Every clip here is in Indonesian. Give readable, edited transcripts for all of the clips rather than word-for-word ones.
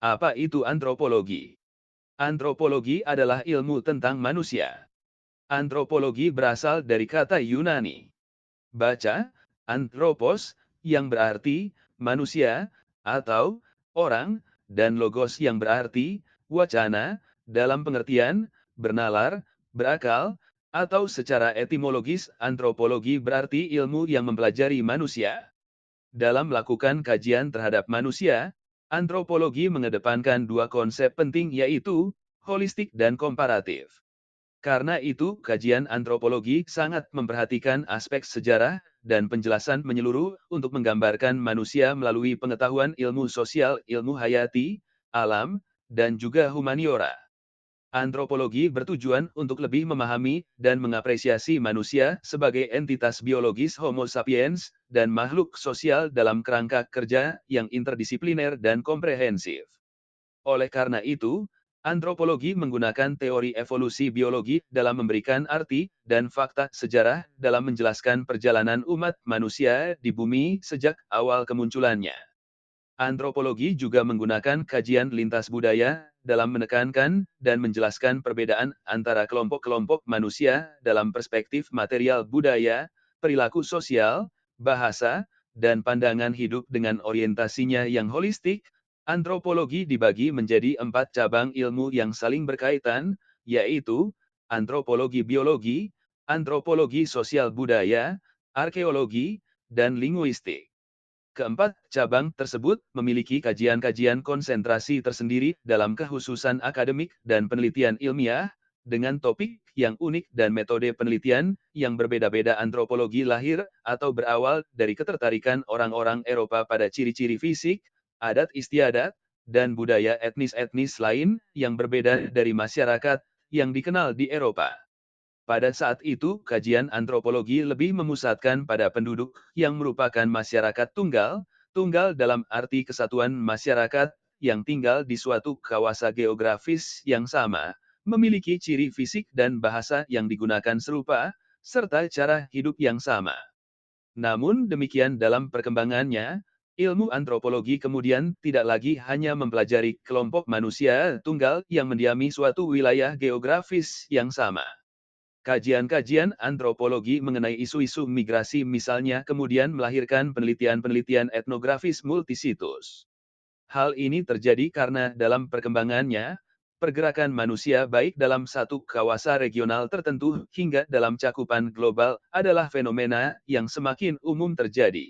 Apa itu antropologi? Antropologi adalah ilmu tentang manusia. Antropologi berasal dari kata Yunani. Baca, anthropos, yang berarti manusia, atau orang, dan logos yang berarti wacana, dalam pengertian bernalar, berakal, atau secara etimologis antropologi berarti ilmu yang mempelajari manusia. Dalam melakukan kajian terhadap manusia, antropologi mengedepankan dua konsep penting yaitu holistik dan komparatif. Karena itu, kajian antropologi sangat memperhatikan aspek sejarah dan penjelasan menyeluruh untuk menggambarkan manusia melalui pengetahuan ilmu sosial, ilmu hayati, alam, dan juga humaniora. Antropologi bertujuan untuk lebih memahami dan mengapresiasi manusia sebagai entitas biologis Homo sapiens dan makhluk sosial dalam kerangka kerja yang interdisipliner dan komprehensif. Oleh karena itu, antropologi menggunakan teori evolusi biologi dalam memberikan arti dan fakta sejarah dalam menjelaskan perjalanan umat manusia di bumi sejak awal kemunculannya. Antropologi juga menggunakan kajian lintas budaya dalam menekankan dan menjelaskan perbedaan antara kelompok-kelompok manusia dalam perspektif material budaya, perilaku sosial, bahasa, dan pandangan hidup dengan orientasinya yang holistik. Antropologi dibagi menjadi 4 cabang ilmu yang saling berkaitan, yaitu antropologi biologi, antropologi sosial budaya, arkeologi, dan linguistik. Keempat cabang tersebut memiliki kajian-kajian konsentrasi tersendiri dalam kekhususan akademik dan penelitian ilmiah, dengan topik yang unik dan metode penelitian yang berbeda-beda. Antropologi lahir atau berawal dari ketertarikan orang-orang Eropa pada ciri-ciri fisik, adat istiadat, dan budaya etnis-etnis lain yang berbeda dari masyarakat yang dikenal di Eropa. Pada saat itu, kajian antropologi lebih memusatkan pada penduduk yang merupakan masyarakat tunggal, tunggal dalam arti kesatuan masyarakat yang tinggal di suatu kawasan geografis yang sama, memiliki ciri fisik dan bahasa yang digunakan serupa, serta cara hidup yang sama. Namun demikian dalam perkembangannya, ilmu antropologi kemudian tidak lagi hanya mempelajari kelompok manusia tunggal yang mendiami suatu wilayah geografis yang sama. Kajian-kajian antropologi mengenai isu-isu migrasi misalnya kemudian melahirkan penelitian-penelitian etnografis multisitus. Hal ini terjadi karena dalam perkembangannya, pergerakan manusia baik dalam satu kawasan regional tertentu hingga dalam cakupan global adalah fenomena yang semakin umum terjadi.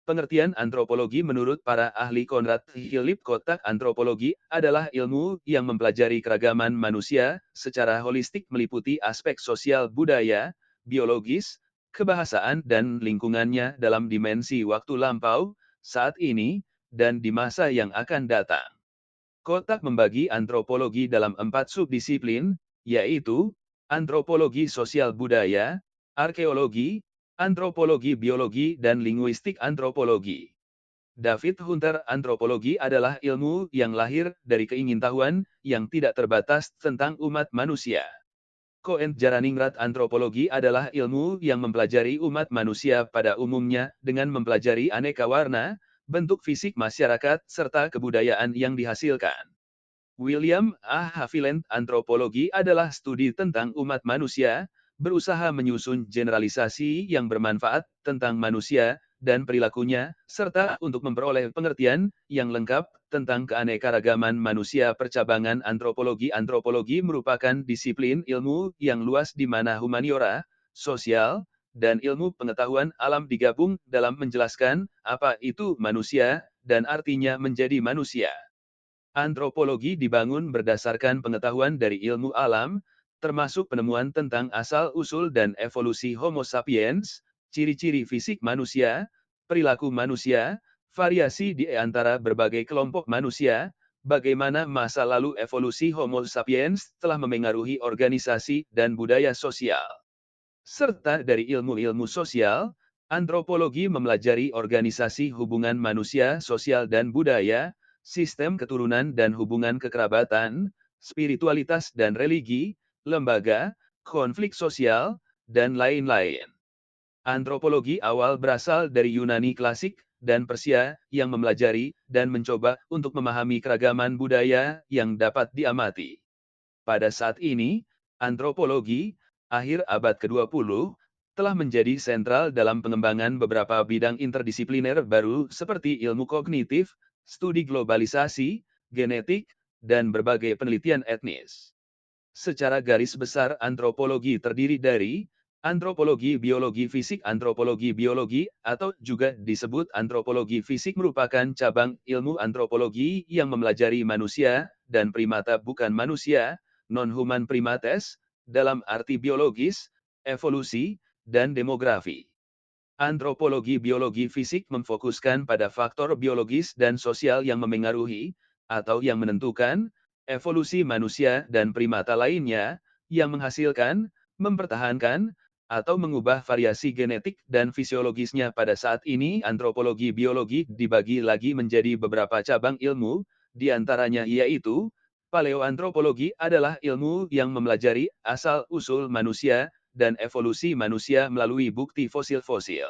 Pengertian antropologi menurut para ahli Konrad Hilip Kotak antropologi adalah ilmu yang mempelajari keragaman manusia secara holistik meliputi aspek sosial budaya, biologis, kebahasaan dan lingkungannya dalam dimensi waktu lampau, saat ini, dan di masa yang akan datang. Kotak membagi antropologi dalam 4 subdisiplin, yaitu antropologi sosial budaya, arkeologi, antropologi biologi dan linguistik antropologi. David Hunter antropologi adalah ilmu yang lahir dari keingintahuan yang tidak terbatas tentang umat manusia. Cohen Jaraningrat antropologi adalah ilmu yang mempelajari umat manusia pada umumnya dengan mempelajari aneka warna, bentuk fisik masyarakat serta kebudayaan yang dihasilkan. William A. Haviland antropologi adalah studi tentang umat manusia, berusaha menyusun generalisasi yang bermanfaat tentang manusia dan perilakunya, serta untuk memperoleh pengertian yang lengkap tentang keanekaragaman manusia. Percabangan antropologi. Antropologi merupakan disiplin ilmu yang luas di mana humaniora, sosial, dan ilmu pengetahuan alam digabung dalam menjelaskan apa itu manusia dan artinya menjadi manusia. Antropologi dibangun berdasarkan pengetahuan dari ilmu alam, termasuk penemuan tentang asal-usul dan evolusi Homo sapiens, ciri-ciri fisik manusia, perilaku manusia, variasi di antara berbagai kelompok manusia, bagaimana masa lalu evolusi Homo sapiens telah memengaruhi organisasi dan budaya sosial. Serta dari ilmu-ilmu sosial, antropologi mempelajari organisasi hubungan manusia sosial dan budaya, sistem keturunan dan hubungan kekerabatan, spiritualitas dan religi, lembaga, konflik sosial, dan lain-lain. Antropologi awal berasal dari Yunani klasik, dan Persia yang mempelajari dan mencoba untuk memahami keragaman budaya yang dapat diamati. Pada saat ini, antropologi, akhir abad ke-20, telah menjadi sentral dalam pengembangan beberapa bidang interdisipliner baru seperti ilmu kognitif, studi globalisasi, genetik, dan berbagai penelitian etnis. Secara garis besar antropologi terdiri dari antropologi biologi, atau juga disebut antropologi fisik merupakan cabang ilmu antropologi yang mempelajari manusia dan primata bukan manusia, non-human primates, dalam arti biologis, evolusi, dan demografi. Antropologi biologi fisik memfokuskan pada faktor biologis dan sosial yang memengaruhi, atau yang menentukan, evolusi manusia dan primata lainnya, yang menghasilkan, mempertahankan, atau mengubah variasi genetik dan fisiologisnya. Pada saat ini antropologi biologi dibagi lagi menjadi beberapa cabang ilmu, di antaranya yaitu, paleoantropologi adalah ilmu yang mempelajari asal-usul manusia, dan evolusi manusia melalui bukti fosil-fosil.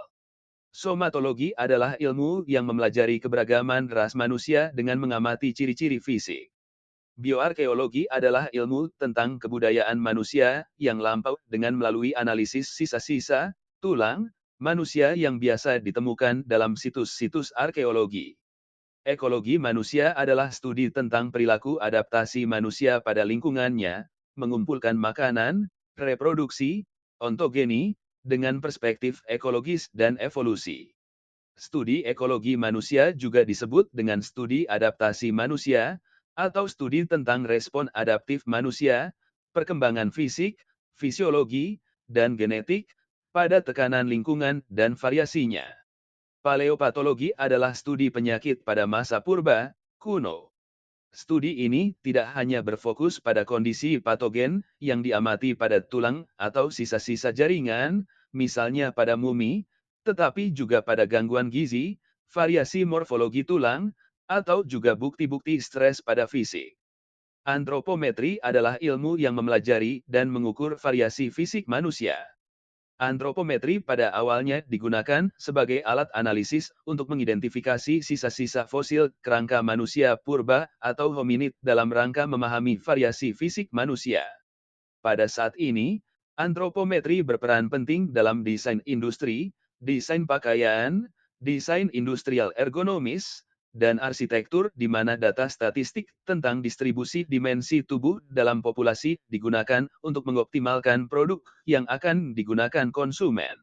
Somatologi adalah ilmu yang mempelajari keberagaman ras manusia dengan mengamati ciri-ciri fisik. Bioarkeologi adalah ilmu tentang kebudayaan manusia yang lampau dengan melalui analisis sisa-sisa tulang manusia yang biasa ditemukan dalam situs-situs arkeologi. Ekologi manusia adalah studi tentang perilaku adaptasi manusia pada lingkungannya, mengumpulkan makanan, reproduksi, ontogeni, dengan perspektif ekologis dan evolusi. Studi ekologi manusia juga disebut dengan studi adaptasi manusia, atau studi tentang respon adaptif manusia, perkembangan fisik, fisiologi, dan genetik, pada tekanan lingkungan dan variasinya. Paleopatologi adalah studi penyakit pada masa purba, kuno. Studi ini tidak hanya berfokus pada kondisi patogen yang diamati pada tulang atau sisa-sisa jaringan, misalnya pada mumi, tetapi juga pada gangguan gizi, variasi morfologi tulang, atau juga bukti-bukti stres pada fisik. Antropometri adalah ilmu yang mempelajari dan mengukur variasi fisik manusia. Antropometri pada awalnya digunakan sebagai alat analisis untuk mengidentifikasi sisa-sisa fosil kerangka manusia purba atau hominid dalam rangka memahami variasi fisik manusia. Pada saat ini, antropometri berperan penting dalam desain industri, desain pakaian, desain industrial ergonomis, dan arsitektur di mana data statistik tentang distribusi dimensi tubuh dalam populasi digunakan untuk mengoptimalkan produk yang akan digunakan konsumen.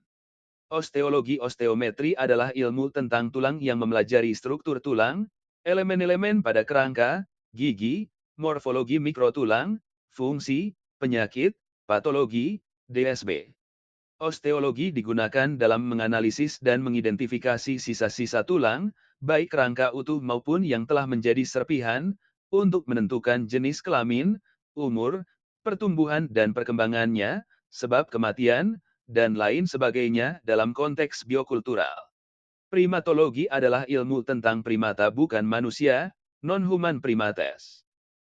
Osteologi osteometri adalah ilmu tentang tulang yang mempelajari struktur tulang, elemen-elemen pada kerangka, gigi, morfologi mikrotulang, fungsi, penyakit, patologi, DSB. Osteologi digunakan dalam menganalisis dan mengidentifikasi sisa-sisa tulang, baik kerangka utuh maupun yang telah menjadi serpihan, untuk menentukan jenis kelamin, umur, pertumbuhan dan perkembangannya, sebab kematian, dan lain sebagainya dalam konteks biokultural. Primatologi adalah ilmu tentang primata bukan manusia, non-human primates.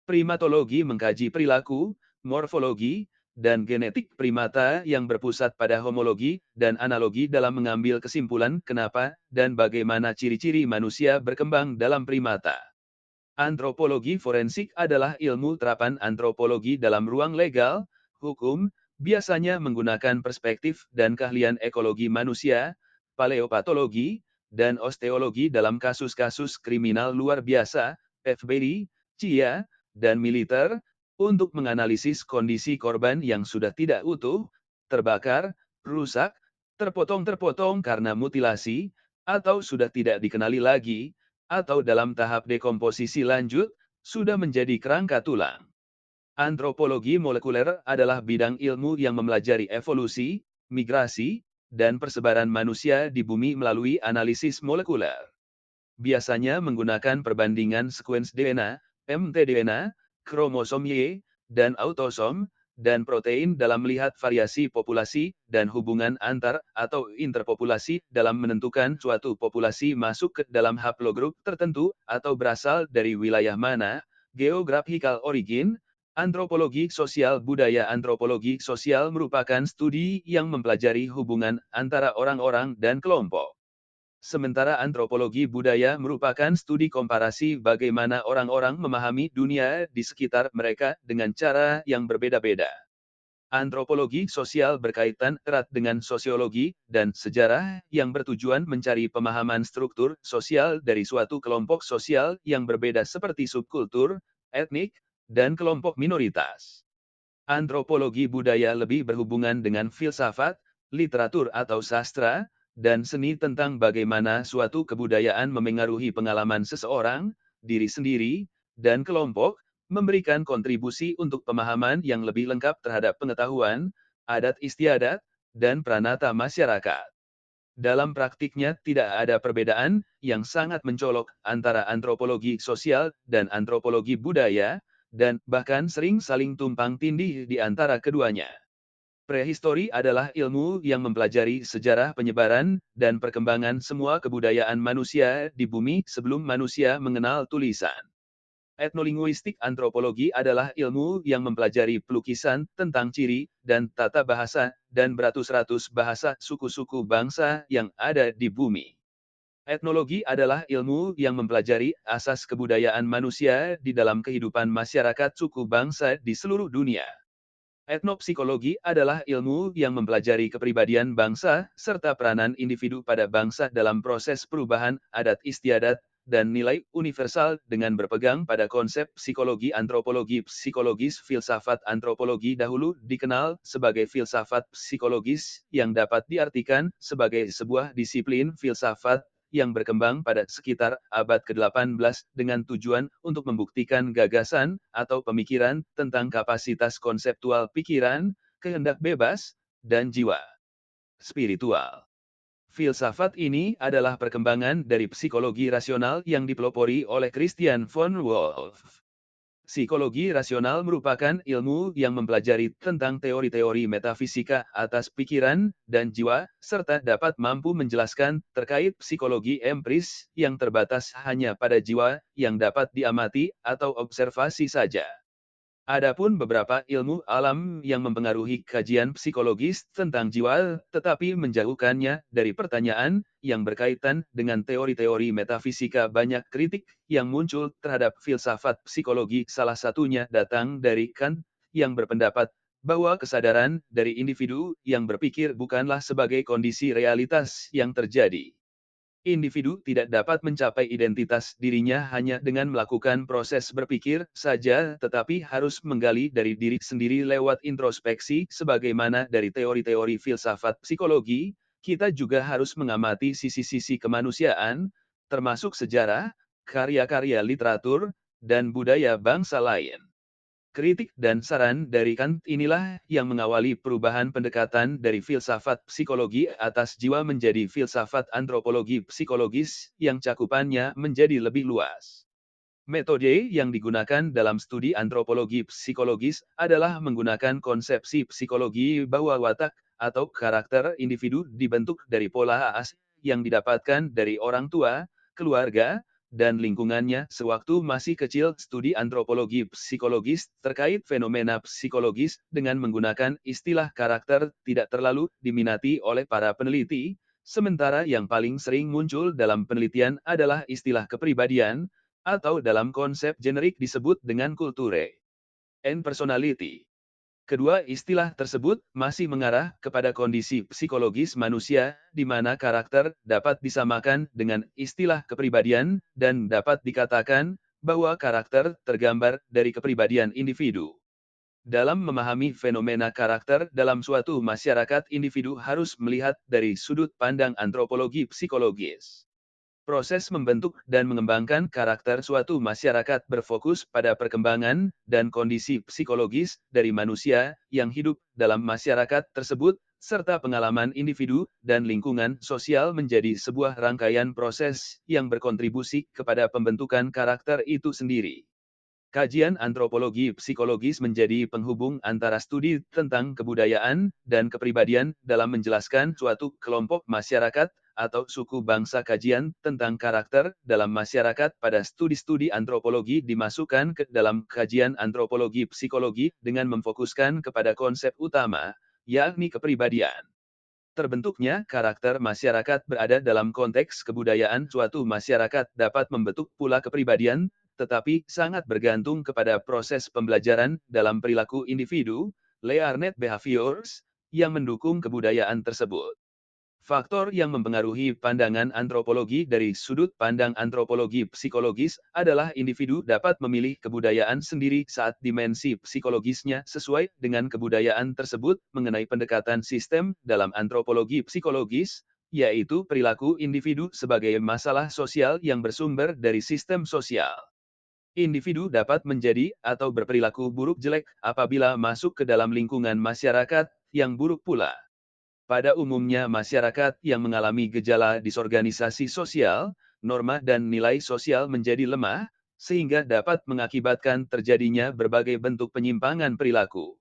Primatologi mengkaji perilaku, morfologi, dan genetik primata yang berpusat pada homologi dan analogi dalam mengambil kesimpulan kenapa dan bagaimana ciri-ciri manusia berkembang dalam primata. Antropologi forensik adalah ilmu terapan antropologi dalam ruang legal, hukum, biasanya menggunakan perspektif dan keahlian ekologi manusia, paleopatologi, dan osteologi dalam kasus-kasus kriminal luar biasa, FBI, CIA, dan militer, untuk menganalisis kondisi korban yang sudah tidak utuh, terbakar, rusak, terpotong-terpotong karena mutilasi, atau sudah tidak dikenali lagi, atau dalam tahap dekomposisi lanjut, sudah menjadi kerangka tulang. Antropologi molekuler adalah bidang ilmu yang mempelajari evolusi, migrasi, dan persebaran manusia di bumi melalui analisis molekuler. Biasanya menggunakan perbandingan sekuens DNA, mtDNA, kromosom Y, dan autosom, dan protein dalam melihat variasi populasi dan hubungan antar atau interpopulasi dalam menentukan suatu populasi masuk ke dalam haplogrup tertentu atau berasal dari wilayah mana. Geographical origin. Antropologi sosial budaya. Antropologi sosial merupakan studi yang mempelajari hubungan antara orang-orang dan kelompok. Sementara antropologi budaya merupakan studi komparasi bagaimana orang-orang memahami dunia di sekitar mereka dengan cara yang berbeda-beda. Antropologi sosial berkaitan erat dengan sosiologi dan sejarah yang bertujuan mencari pemahaman struktur sosial dari suatu kelompok sosial yang berbeda seperti subkultur, etnik, dan kelompok minoritas. Antropologi budaya lebih berhubungan dengan filsafat, literatur atau sastra, dan seni tentang bagaimana suatu kebudayaan memengaruhi pengalaman seseorang, diri sendiri, dan kelompok, memberikan kontribusi untuk pemahaman yang lebih lengkap terhadap pengetahuan, adat istiadat, dan pranata masyarakat. Dalam praktiknya tidak ada perbedaan yang sangat mencolok antara antropologi sosial dan antropologi budaya, dan bahkan sering saling tumpang tindih di antara keduanya. Prehistori adalah ilmu yang mempelajari sejarah penyebaran dan perkembangan semua kebudayaan manusia di bumi sebelum manusia mengenal tulisan. Etnolinguistik antropologi adalah ilmu yang mempelajari pelukisan tentang ciri dan tata bahasa dan beratus-ratus bahasa suku-suku bangsa yang ada di bumi. Etnologi adalah ilmu yang mempelajari asas kebudayaan manusia di dalam kehidupan masyarakat suku bangsa di seluruh dunia. Etnopsikologi adalah ilmu yang mempelajari kepribadian bangsa serta peranan individu pada bangsa dalam proses perubahan adat istiadat dan nilai universal dengan berpegang pada konsep psikologi antropologi psikologis filsafat antropologi dahulu dikenal sebagai filsafat psikologis yang dapat diartikan sebagai sebuah disiplin filsafat yang berkembang pada sekitar abad ke-18 dengan tujuan untuk membuktikan gagasan atau pemikiran tentang kapasitas konseptual pikiran, kehendak bebas, dan jiwa spiritual. Filsafat ini adalah perkembangan dari psikologi rasional yang dipelopori oleh Christian von Wolff. Psikologi rasional merupakan ilmu yang mempelajari tentang teori-teori metafisika atas pikiran dan jiwa, serta dapat mampu menjelaskan terkait psikologi empiris yang terbatas hanya pada jiwa yang dapat diamati atau observasi saja. Adapun beberapa ilmu alam yang mempengaruhi kajian psikologis tentang jiwa, tetapi menjauhkannya dari pertanyaan yang berkaitan dengan teori-teori metafisika. Banyak kritik yang muncul terhadap filsafat psikologi, salah satunya datang dari Kant, yang berpendapat bahwa kesadaran dari individu yang berpikir bukanlah sebagai kondisi realitas yang terjadi. Individu tidak dapat mencapai identitas dirinya hanya dengan melakukan proses berpikir saja, tetapi harus menggali dari diri sendiri lewat introspeksi. Sebagaimana dari teori-teori filsafat psikologi, kita juga harus mengamati sisi-sisi kemanusiaan, termasuk sejarah, karya-karya literatur, dan budaya bangsa lain. Kritik dan saran dari Kant inilah yang mengawali perubahan pendekatan dari filsafat psikologi atas jiwa menjadi filsafat antropologi psikologis yang cakupannya menjadi lebih luas. Metode yang digunakan dalam studi antropologi psikologis adalah menggunakan konsepsi psikologi bahwa watak atau karakter individu dibentuk dari pola AAS yang didapatkan dari orang tua, keluarga, dan lingkungannya. Sewaktu masih kecil, studi antropologi psikologis terkait fenomena psikologis dengan menggunakan istilah karakter tidak terlalu diminati oleh para peneliti, sementara yang paling sering muncul dalam penelitian adalah istilah kepribadian, atau dalam konsep generik disebut dengan kulture and personality. Kedua istilah tersebut masih mengarah kepada kondisi psikologis manusia, di mana karakter dapat disamakan dengan istilah kepribadian, dan dapat dikatakan bahwa karakter tergambar dari kepribadian individu. Dalam memahami fenomena karakter dalam suatu masyarakat, individu harus melihat dari sudut pandang antropologi psikologis. Proses membentuk dan mengembangkan karakter suatu masyarakat berfokus pada perkembangan dan kondisi psikologis dari manusia yang hidup dalam masyarakat tersebut, serta pengalaman individu dan lingkungan sosial menjadi sebuah rangkaian proses yang berkontribusi kepada pembentukan karakter itu sendiri. Kajian antropologi psikologis menjadi penghubung antara studi tentang kebudayaan dan kepribadian dalam menjelaskan suatu kelompok masyarakat atau suku bangsa. Kajian tentang karakter dalam masyarakat pada studi-studi antropologi dimasukkan ke dalam kajian antropologi psikologi dengan memfokuskan kepada konsep utama, yakni kepribadian. Terbentuknya karakter masyarakat berada dalam konteks kebudayaan suatu masyarakat dapat membentuk pula kepribadian, tetapi sangat bergantung kepada proses pembelajaran dalam perilaku individu, learned behaviors, yang mendukung kebudayaan tersebut. Faktor yang mempengaruhi pandangan antropologi dari sudut pandang antropologi psikologis adalah individu dapat memilih kebudayaan sendiri saat dimensi psikologisnya sesuai dengan kebudayaan tersebut mengenai pendekatan sistem dalam antropologi psikologis, yaitu perilaku individu sebagai masalah sosial yang bersumber dari sistem sosial. Individu dapat menjadi atau berperilaku buruk jelek apabila masuk ke dalam lingkungan masyarakat yang buruk pula. Pada umumnya masyarakat yang mengalami gejala disorganisasi sosial, norma dan nilai sosial menjadi lemah, sehingga dapat mengakibatkan terjadinya berbagai bentuk penyimpangan perilaku.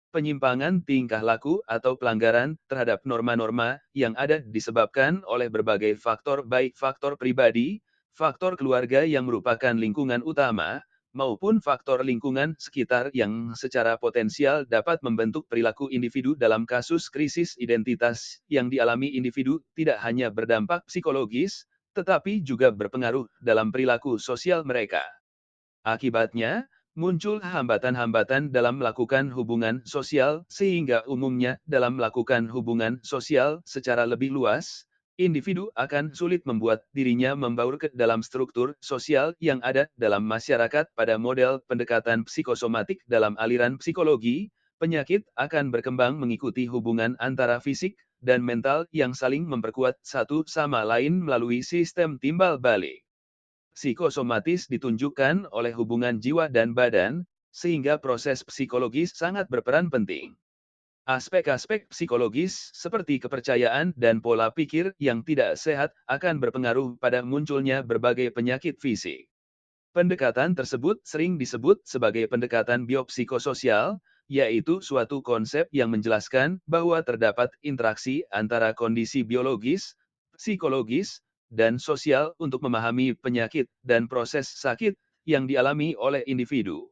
Penyimpangan tingkah laku atau pelanggaran terhadap norma-norma yang ada disebabkan oleh berbagai faktor baik faktor pribadi, faktor keluarga yang merupakan lingkungan utama, maupun faktor lingkungan sekitar yang secara potensial dapat membentuk perilaku individu dalam kasus krisis identitas yang dialami individu tidak hanya berdampak psikologis, tetapi juga berpengaruh dalam perilaku sosial mereka. Akibatnya, muncul hambatan-hambatan dalam melakukan hubungan sosial, sehingga umumnya dalam melakukan hubungan sosial secara lebih luas, individu akan sulit membuat dirinya membaur ke dalam struktur sosial yang ada dalam masyarakat pada model pendekatan psikosomatik dalam aliran psikologi, penyakit akan berkembang mengikuti hubungan antara fisik dan mental yang saling memperkuat satu sama lain melalui sistem timbal balik. Psikosomatis ditunjukkan oleh hubungan jiwa dan badan, sehingga proses psikologis sangat berperan penting. Aspek-aspek psikologis seperti kepercayaan dan pola pikir yang tidak sehat akan berpengaruh pada munculnya berbagai penyakit fisik. Pendekatan tersebut sering disebut sebagai pendekatan biopsikososial, yaitu suatu konsep yang menjelaskan bahwa terdapat interaksi antara kondisi biologis, psikologis, dan sosial untuk memahami penyakit dan proses sakit yang dialami oleh individu.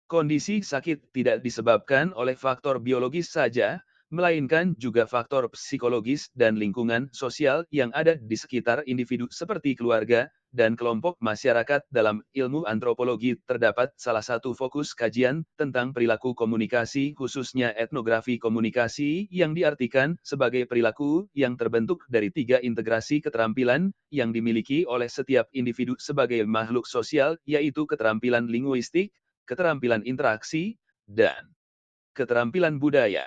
Kondisi sakit tidak disebabkan oleh faktor biologis saja, melainkan juga faktor psikologis dan lingkungan sosial yang ada di sekitar individu seperti keluarga dan kelompok masyarakat. Dalam ilmu antropologi terdapat salah satu fokus kajian tentang perilaku komunikasi khususnya etnografi komunikasi yang diartikan sebagai perilaku yang terbentuk dari tiga integrasi keterampilan yang dimiliki oleh setiap individu sebagai makhluk sosial yaitu keterampilan linguistik, keterampilan interaksi, dan keterampilan budaya.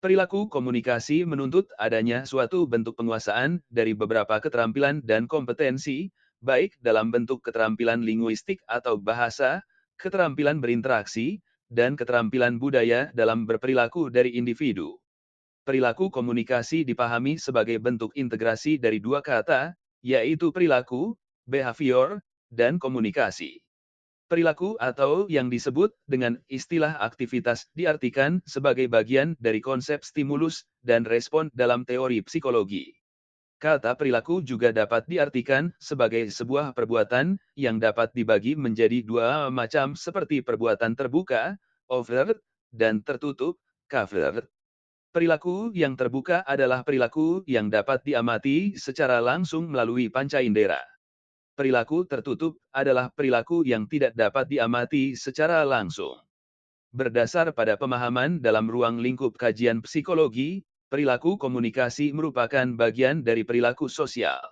Perilaku komunikasi menuntut adanya suatu bentuk penguasaan dari beberapa keterampilan dan kompetensi, baik dalam bentuk keterampilan linguistik atau bahasa, keterampilan berinteraksi, dan keterampilan budaya dalam berperilaku dari individu. Perilaku komunikasi dipahami sebagai bentuk integrasi dari dua kata, yaitu perilaku, behavior, dan komunikasi. Perilaku atau yang disebut dengan istilah aktivitas diartikan sebagai bagian dari konsep stimulus dan respon dalam teori psikologi. Kata perilaku juga dapat diartikan sebagai sebuah perbuatan yang dapat dibagi menjadi dua macam seperti perbuatan terbuka, overt, dan tertutup, covert. Perilaku yang terbuka adalah perilaku yang dapat diamati secara langsung melalui panca indera. Perilaku tertutup adalah perilaku yang tidak dapat diamati secara langsung. Berdasar pada pemahaman dalam ruang lingkup kajian psikologi, perilaku komunikasi merupakan bagian dari perilaku sosial.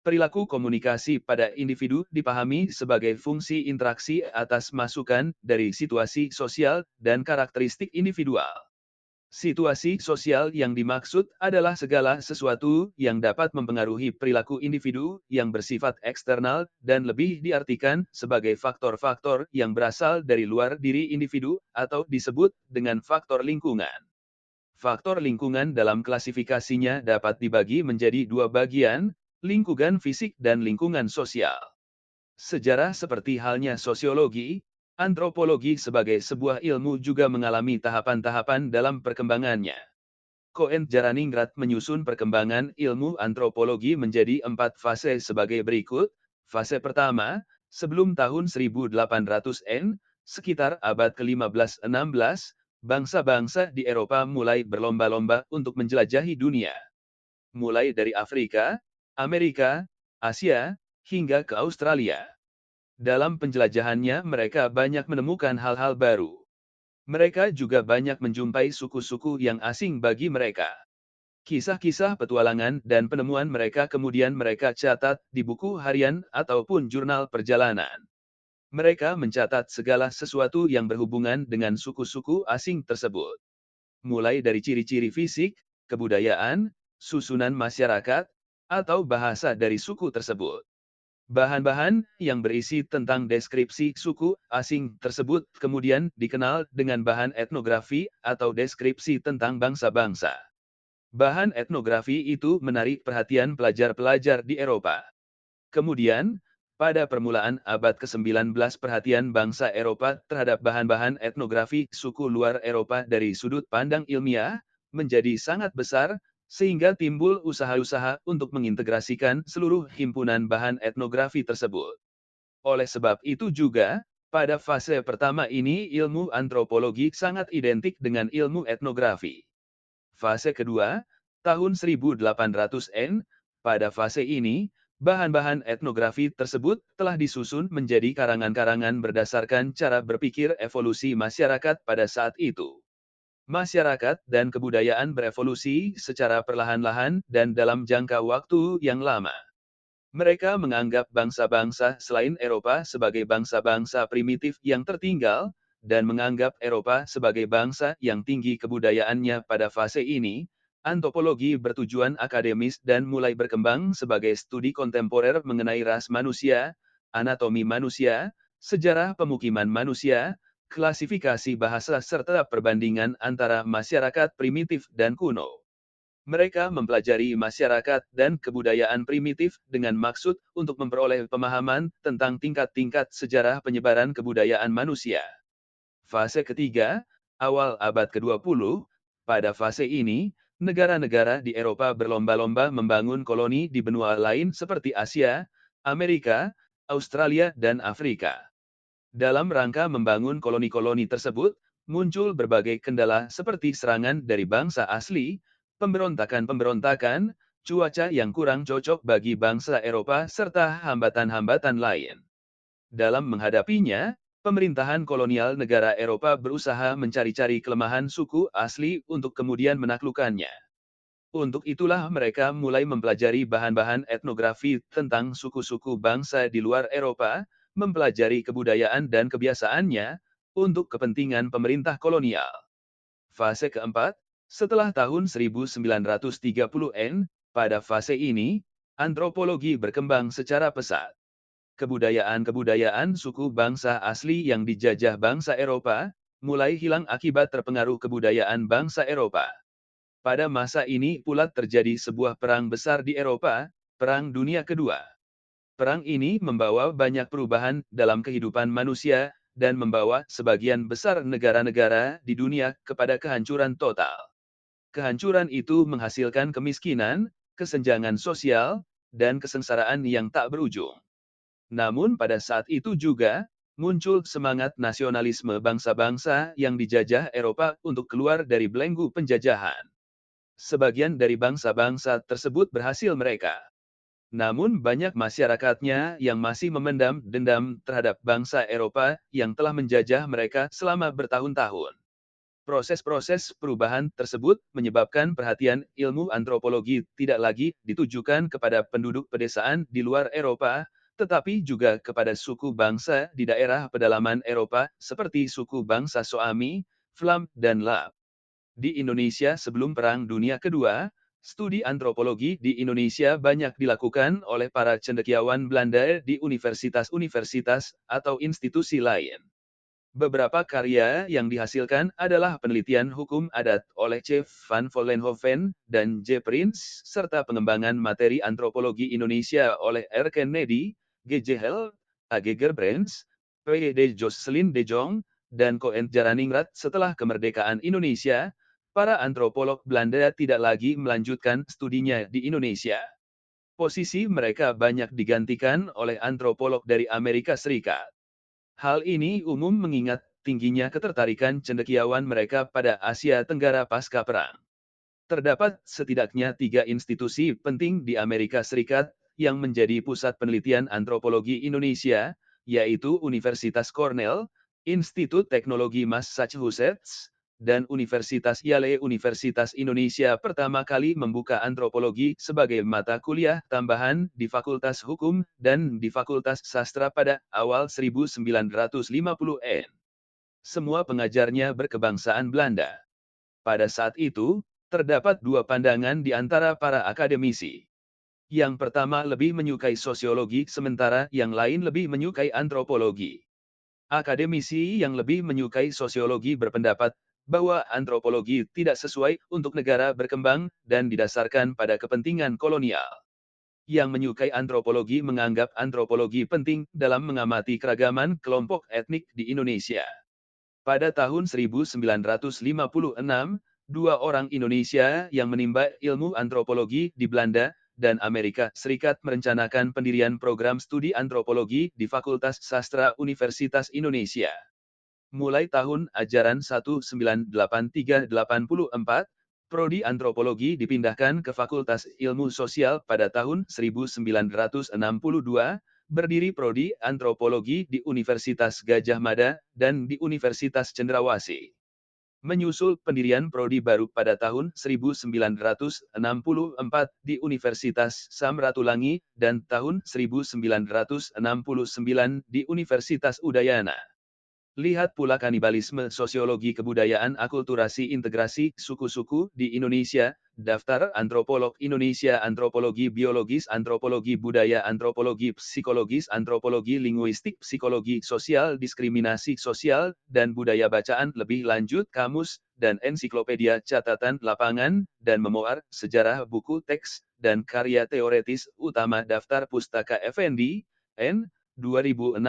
Perilaku komunikasi pada individu dipahami sebagai fungsi interaksi atas masukan dari situasi sosial dan karakteristik individual. Situasi sosial yang dimaksud adalah segala sesuatu yang dapat mempengaruhi perilaku individu yang bersifat eksternal dan lebih diartikan sebagai faktor-faktor yang berasal dari luar diri individu atau disebut dengan faktor lingkungan. Faktor lingkungan dalam klasifikasinya dapat dibagi menjadi dua bagian, lingkungan fisik dan lingkungan sosial. Sejarah seperti halnya sosiologi, antropologi sebagai sebuah ilmu juga mengalami tahapan-tahapan dalam perkembangannya. Cohen Jaraningrat menyusun perkembangan ilmu antropologi menjadi 4 fase sebagai berikut. Fase pertama, sebelum tahun 1800-an, sekitar abad ke-15-16, Bangsa-bangsa di Eropa mulai berlomba-lomba untuk menjelajahi dunia, mulai dari Afrika, Amerika, Asia, hingga ke Australia. Dalam penjelajahannya mereka banyak menemukan hal-hal baru. Mereka juga banyak menjumpai suku-suku yang asing bagi mereka. Kisah-kisah petualangan dan penemuan mereka kemudian mereka catat di buku harian ataupun jurnal perjalanan. Mereka mencatat segala sesuatu yang berhubungan dengan suku-suku asing tersebut. Mulai dari ciri-ciri fisik, kebudayaan, susunan masyarakat, atau bahasa dari suku tersebut. Bahan-bahan yang berisi tentang deskripsi suku asing tersebut kemudian dikenal dengan bahan etnografi atau deskripsi tentang bangsa-bangsa. Bahan etnografi itu menarik perhatian pelajar-pelajar di Eropa. Kemudian, pada permulaan abad ke-19 perhatian bangsa Eropa terhadap bahan-bahan etnografi suku luar Eropa dari sudut pandang ilmiah menjadi sangat besar, sehingga timbul usaha-usaha untuk mengintegrasikan seluruh himpunan bahan etnografi tersebut. Oleh sebab itu juga, pada fase pertama ini ilmu antropologi sangat identik dengan ilmu etnografi. Fase kedua, tahun 1800-an, pada fase ini, bahan-bahan etnografi tersebut telah disusun menjadi karangan-karangan berdasarkan cara berpikir evolusi masyarakat pada saat itu. Masyarakat dan kebudayaan berevolusi secara perlahan-lahan dan dalam jangka waktu yang lama. Mereka menganggap bangsa-bangsa selain Eropa sebagai bangsa-bangsa primitif yang tertinggal, dan menganggap Eropa sebagai bangsa yang tinggi kebudayaannya pada fase ini. Antropologi bertujuan akademis dan mulai berkembang sebagai studi kontemporer mengenai ras manusia, anatomi manusia, sejarah pemukiman manusia, klasifikasi bahasa serta perbandingan antara masyarakat primitif dan kuno. Mereka mempelajari masyarakat dan kebudayaan primitif dengan maksud untuk memperoleh pemahaman tentang tingkat-tingkat sejarah penyebaran kebudayaan manusia. Fase ketiga, awal abad ke-20, pada fase ini, negara-negara di Eropa berlomba-lomba membangun koloni di benua lain seperti Asia, Amerika, Australia, dan Afrika. Dalam rangka membangun koloni-koloni tersebut, muncul berbagai kendala seperti serangan dari bangsa asli, pemberontakan-pemberontakan, cuaca yang kurang cocok bagi bangsa Eropa, serta hambatan-hambatan lain. Dalam menghadapinya, pemerintahan kolonial negara Eropa berusaha mencari-cari kelemahan suku asli untuk kemudian menaklukkannya. Untuk itulah mereka mulai mempelajari bahan-bahan etnografi tentang suku-suku bangsa di luar Eropa, mempelajari kebudayaan dan kebiasaannya, untuk kepentingan pemerintah kolonial. Fase keempat, setelah tahun 1930-an, pada fase ini, antropologi berkembang secara pesat. Kebudayaan-kebudayaan suku bangsa asli yang dijajah bangsa Eropa, mulai hilang akibat terpengaruh kebudayaan bangsa Eropa. Pada masa ini pula terjadi sebuah perang besar di Eropa, Perang Dunia Kedua. Perang ini membawa banyak perubahan dalam kehidupan manusia, dan membawa sebagian besar negara-negara di dunia kepada kehancuran total. Kehancuran itu menghasilkan kemiskinan, kesenjangan sosial, dan kesengsaraan yang tak berujung. Namun pada saat itu juga, muncul semangat nasionalisme bangsa-bangsa yang dijajah Eropa untuk keluar dari belenggu penjajahan. Sebagian dari bangsa-bangsa tersebut berhasil mereka. Namun banyak masyarakatnya yang masih memendam dendam terhadap bangsa Eropa yang telah menjajah mereka selama bertahun-tahun. Proses-proses perubahan tersebut menyebabkan perhatian ilmu antropologi tidak lagi ditujukan kepada penduduk pedesaan di luar Eropa, tetapi juga kepada suku bangsa di daerah pedalaman Eropa seperti suku bangsa Soami, Flam, dan Lap. Di Indonesia sebelum Perang Dunia Kedua, studi antropologi di Indonesia banyak dilakukan oleh para cendekiawan Belanda di universitas-universitas atau institusi lain. Beberapa karya yang dihasilkan adalah penelitian hukum adat oleh C. van Vollenhoven dan J. Prince, serta pengembangan materi antropologi Indonesia oleh R. Kennedy, G. J. Hell, A. G. Gerbrands, P. D. Jocelyn de Jong, dan Coen Jaraningrat. Setelah kemerdekaan Indonesia, para antropolog Belanda tidak lagi melanjutkan studinya di Indonesia. Posisi mereka banyak digantikan oleh antropolog dari Amerika Serikat. Hal ini umum mengingat tingginya ketertarikan cendekiawan mereka pada Asia Tenggara pasca perang. Terdapat setidaknya 3 institusi penting di Amerika Serikat yang menjadi pusat penelitian antropologi Indonesia, yaitu Universitas Cornell, Institut Teknologi Massachusetts, dan Universitas Yale. Universitas Indonesia pertama kali membuka antropologi sebagai mata kuliah tambahan di Fakultas Hukum dan di Fakultas Sastra pada awal 1950-an. Semua pengajarnya berkebangsaan Belanda. Pada saat itu, terdapat 2 pandangan di antara para akademisi. Yang pertama lebih menyukai sosiologi, sementara yang lain lebih menyukai antropologi. Akademisi yang lebih menyukai sosiologi berpendapat bahwa antropologi tidak sesuai untuk negara berkembang dan didasarkan pada kepentingan kolonial. Yang menyukai antropologi menganggap antropologi penting dalam mengamati keragaman kelompok etnik di Indonesia. Pada tahun 1956, 2 orang Indonesia yang menimba ilmu antropologi di Belanda dan Amerika Serikat merencanakan pendirian program studi antropologi di Fakultas Sastra Universitas Indonesia. Mulai tahun ajaran 1983-84, Prodi Antropologi dipindahkan ke Fakultas Ilmu Sosial pada tahun 1962, berdiri Prodi Antropologi di Universitas Gadjah Mada dan di Universitas Cendrawasih. Menyusul pendirian prodi baru pada tahun 1964 di Universitas Samratulangi dan tahun 1969 di Universitas Udayana. Lihat pula kanibalisme, sosiologi kebudayaan, akulturasi, integrasi suku-suku di Indonesia, daftar antropolog Indonesia, antropologi biologis, antropologi budaya, antropologi psikologis, antropologi linguistik, psikologi sosial, diskriminasi sosial, dan budaya bacaan lebih lanjut, kamus, dan ensiklopedia catatan lapangan, dan memoir, sejarah buku teks, dan karya teoretis utama daftar pustaka Effendi, N. 2016.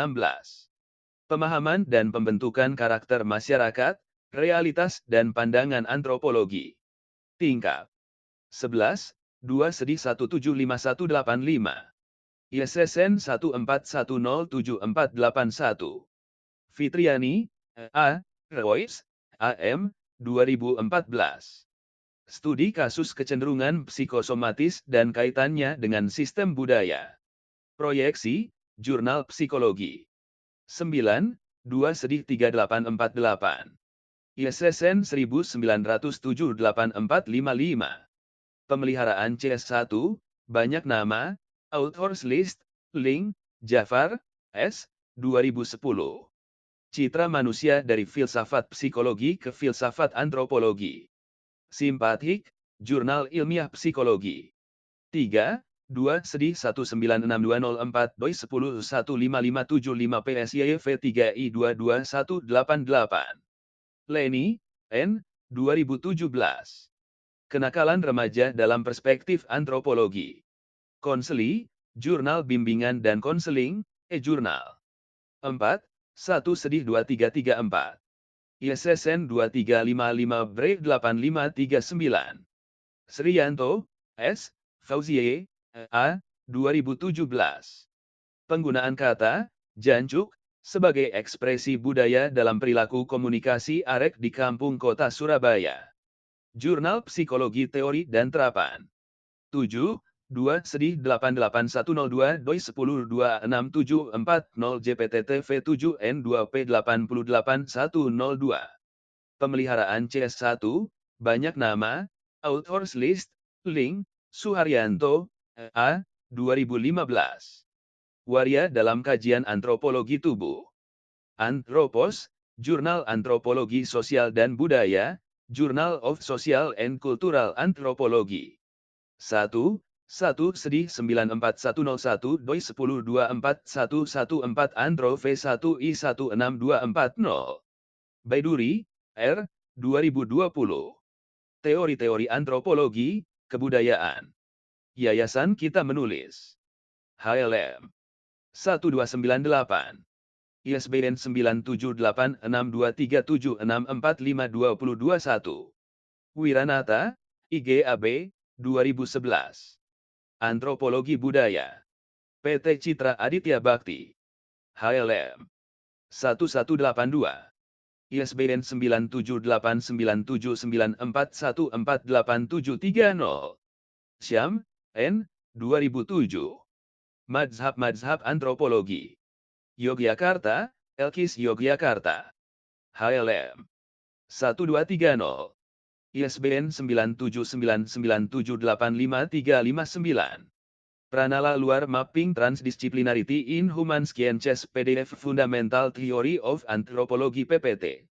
Pemahaman dan pembentukan karakter masyarakat, realitas dan pandangan antropologi. Tingkat 11, 2-175-185. ISSN 141074481. Fitriani, A. Royce, AM, 2014. Studi kasus kecenderungan psikosomatis dan kaitannya dengan sistem budaya. Proyeksi, Jurnal Psikologi. 9, 2-3848. ISSN 1907-8455. Pemeliharaan CS1, banyak nama, Authors List, Link, Jafar, S. 2010. Citra manusia dari filsafat psikologi ke filsafat antropologi. Simpatik, Jurnal Ilmiah Psikologi. 3, 2-1962204-10-15575 PSYV 3I 22188. Leni, N. 2017. Kenakalan remaja dalam perspektif antropologi. Konseli, Jurnal Bimbingan dan Konseling, e-Jurnal. 4, 1-2334. ISSN 2355-8539. Sriyanto, S. Fauzie, A. 2017. Penggunaan kata, jancuk, sebagai ekspresi budaya dalam perilaku komunikasi arek di kampung kota Surabaya. Jurnal Psikologi Teori dan Terapan. 7, 2-1881022-10-2674-0 JPTTV 7N2P88-102. Pemeliharaan CS1, banyak nama, Authors List, Link, Suharyanto, A. 2015. Waria dalam kajian antropologi tubuh. Anthropos, Jurnal Antropologi Sosial dan Budaya, Journal of Social and Cultural Anthropology. 1, 1-94101-10-24-114 Andro V1 I16240. Baiduri, R. 2020. Teori-teori antropologi, kebudayaan. Yayasan Kita Menulis. HLM. 1298. ISBN 9786237645221. Wiranata, IGAB, 2011. Antropologi Budaya. PT Citra Aditya Bakti. HLM. 1182. ISBN 9789794148730. Syam, N. 2007. Mazhab-Mazhab Antropologi. Yogyakarta, Elkis Yogyakarta. HLM. 1230. ISBN 97997855359. Pranala Luar Mapping Transdisciplinarity in Human Sciences PDF Fundamental Theory of Anthropology PPT